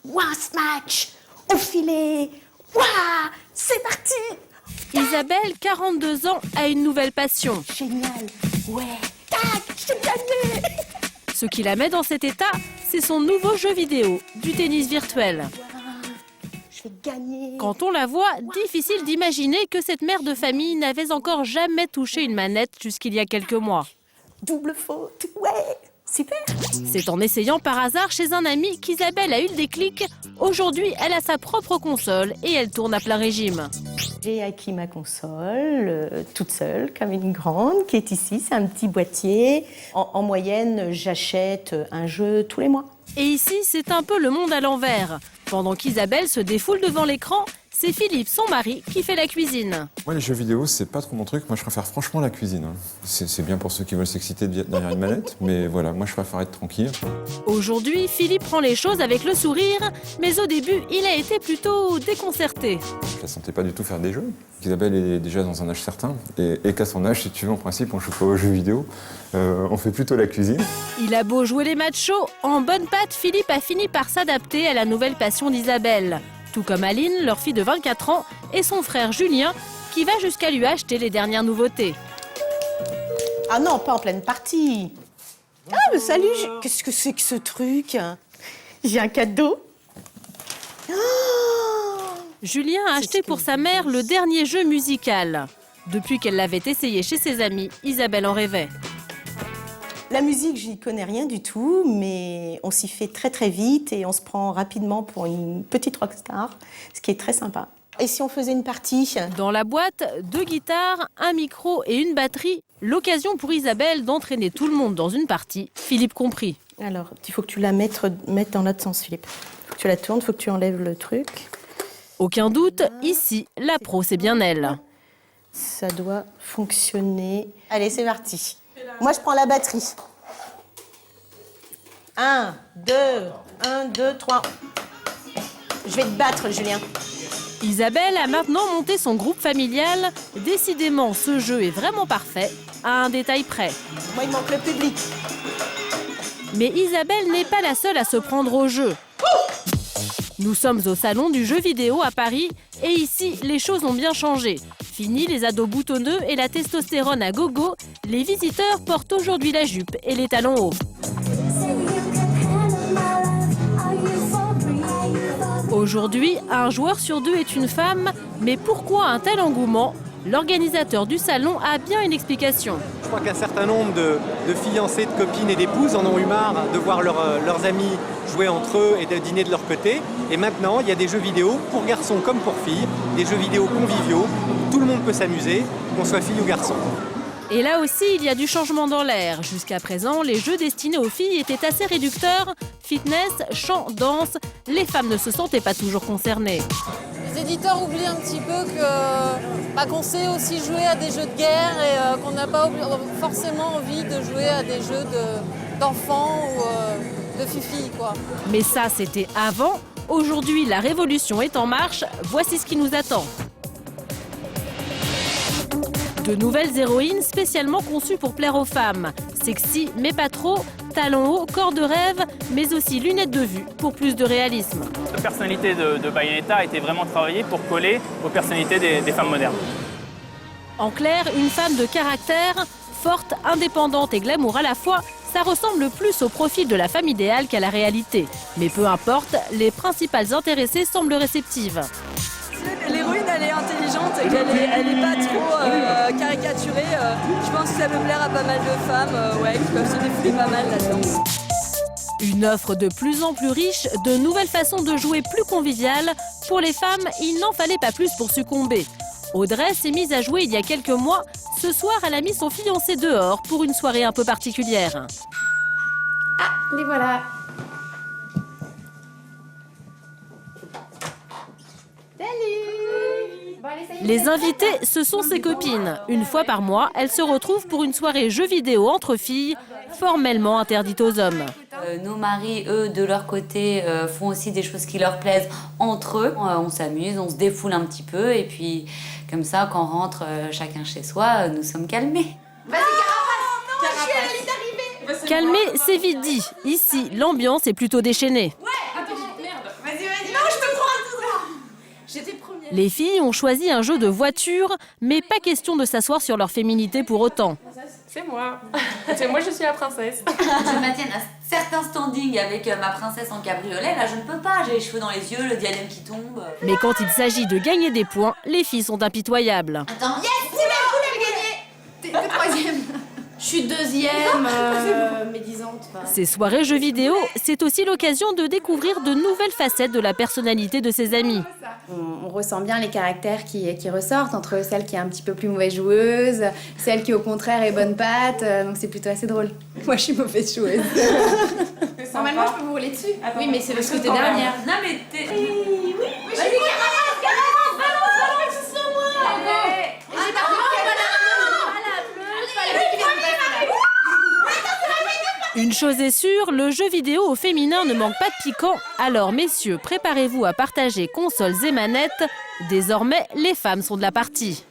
Ouah, smash, au filet. Ouah, c'est parti. Isabelle, 42 ans, a une nouvelle passion. Génial, ouais, tac, j'ai gagné. Ce qui la met dans cet état, c'est son nouveau jeu vidéo, du tennis virtuel. Je vais gagner. Quand on la voit, difficile d'imaginer que cette mère de famille n'avait encore jamais touché une manette jusqu'il y a quelques mois. Double faute, ouais, super. C'est en essayant par hasard chez un ami qu'Isabelle a eu le déclic. Aujourd'hui, elle a sa propre console et elle tourne à plein régime. J'ai acquis ma console toute seule, comme une grande, qui est ici. C'est un petit boîtier. En moyenne, j'achète un jeu tous les mois. Et ici, c'est un peu le monde à l'envers. Pendant qu'Isabelle se défoule devant l'écran, c'est Philippe, son mari, qui fait la cuisine. Moi, les jeux vidéo, c'est pas trop mon truc. Moi, je préfère franchement la cuisine. C'est bien pour ceux qui veulent s'exciter derrière une manette, mais voilà, moi, je préfère être tranquille. Aujourd'hui, Philippe prend les choses avec le sourire, mais au début, il a été plutôt déconcerté. Je la sentais pas du tout faire des jeux. Isabelle est déjà dans un âge certain, et qu'à son âge, si tu veux, en principe, on joue pas aux jeux vidéo. On fait plutôt la cuisine. Il a beau jouer les machos, en bonne patte, Philippe a fini par s'adapter à la nouvelle passion d'Isabelle. Tout comme Aline, leur fille de 24 ans, et son frère Julien, qui va jusqu'à lui acheter les dernières nouveautés. Ah non, pas en pleine partie. Ah, mais salut, qu'est-ce que c'est que ce truc? J'ai un cadeau. Julien a acheté pour sa mère le dernier jeu musical. Depuis qu'elle l'avait essayé chez ses amis, Isabelle en rêvait. La musique, j'y connais rien du tout, mais on s'y fait très très vite et on se prend rapidement pour une petite rockstar, ce qui est très sympa. Et si on faisait une partie? Dans la boîte, 2 guitares, un micro et une batterie. L'occasion pour Isabelle d'entraîner tout le monde dans une partie, Philippe compris. Alors, il faut que tu la mettes dans l'autre sens, Philippe. Il faut que tu la tournes, il faut que tu enlèves le truc. Aucun doute, ici, la pro, c'est bien elle. Ça doit fonctionner. Allez, c'est parti. Moi, je prends la batterie. 1, 2, 3. Je vais te battre, Julien. Isabelle a maintenant monté son groupe familial. Décidément, ce jeu est vraiment parfait, à un détail près. Moi, il manque le public. Mais Isabelle n'est pas la seule à se prendre au jeu. Nous sommes au salon du jeu vidéo à Paris et ici, les choses ont bien changé. Fini les ados boutonneux et la testostérone à gogo, les visiteurs portent aujourd'hui la jupe et les talons hauts. Aujourd'hui, un joueur sur 2 est une femme, mais pourquoi un tel engouement? L'organisateur du salon a bien une explication. Je crois qu'un certain nombre de fiancés, de copines et d'épouses en ont eu marre de voir leurs amis jouer entre eux et de dîner de leur côté. Et maintenant, il y a des jeux vidéo pour garçons comme pour filles, des jeux vidéo conviviaux. Tout le monde peut s'amuser, qu'on soit fille ou garçon. Et là aussi, il y a du changement dans l'air. Jusqu'à présent, les jeux destinés aux filles étaient assez réducteurs. Fitness, chant, danse, les femmes ne se sentaient pas toujours concernées. Les éditeurs oublient un petit peu qu'on sait aussi jouer à des jeux de guerre et qu'on n'a pas forcément envie de jouer à des jeux d'enfants ou de filles, quoi. Mais ça, c'était avant. Aujourd'hui, la révolution est en marche. Voici ce qui nous attend. De nouvelles héroïnes spécialement conçues pour plaire aux femmes. Sexy, mais pas trop. Talons hauts, corps de rêve, mais aussi lunettes de vue pour plus de réalisme. La personnalité de Bayonetta a été vraiment travaillée pour coller aux personnalités des femmes modernes. En clair, une femme de caractère, forte, indépendante et glamour à la fois, ça ressemble plus au profil de la femme idéale qu'à la réalité. Mais peu importe, les principales intéressées semblent réceptives. L'héroïne, elle est intelligente et qu'elle n'est pas trop caricaturée. Je pense que ça peut plaire à pas mal de femmes qui peuvent se défouler pas mal là-dedans. Une offre de plus en plus riche, de nouvelles façons de jouer plus conviviales. Pour les femmes, il n'en fallait pas plus pour succomber. Audrey s'est mise à jouer il y a quelques mois. Ce soir, elle a mis son fiancé dehors pour une soirée un peu particulière. Ah, les voilà. Les invités, ce sont ses copines. Une fois par mois, elles se retrouvent pour une soirée jeux vidéo entre filles, formellement interdite aux hommes. Nos maris, eux, de leur côté, font aussi des choses qui leur plaisent entre eux. On s'amuse, on se défoule un petit peu et puis comme ça, quand on rentre chacun chez soi, nous sommes calmés. Vas-y, Carapace! Non, je suis à la ligne d'arrivée. Calmé, c'est vite dit. Ici, l'ambiance est plutôt déchaînée. Ouais, attends, merde. Vas-y, Les filles ont choisi un jeu de voiture, mais pas question de s'asseoir sur leur féminité pour autant. C'est moi. C'est moi, je suis la princesse. Je maintiens un certain standing avec ma princesse en cabriolet. Là, je ne peux pas. J'ai les cheveux dans les yeux, le diadème qui tombe. Mais quand il s'agit de gagner des points, les filles sont impitoyables. Attends, Yes, c'est gagné. T'es troisième. Je suis deuxième, médisante. Ces soirées jeux vidéo, c'est aussi l'occasion de découvrir de nouvelles facettes de la personnalité de ses amis. On ressent bien les caractères qui ressortent entre celle qui est un petit peu plus mauvaise joueuse, celle qui au contraire est bonne patte, donc c'est plutôt assez drôle. Moi je suis mauvaise joueuse. Normalement je peux vous rouler dessus. Attends, oui mais c'est parce que t'es dernière. Non mais t'es... Oui, vas-y, balance sur moi. J'ai pas pris Une chose est sûre, le jeu vidéo au féminin ne manque pas de piquant. Alors messieurs, préparez-vous à partager consoles et manettes. Désormais, les femmes sont de la partie.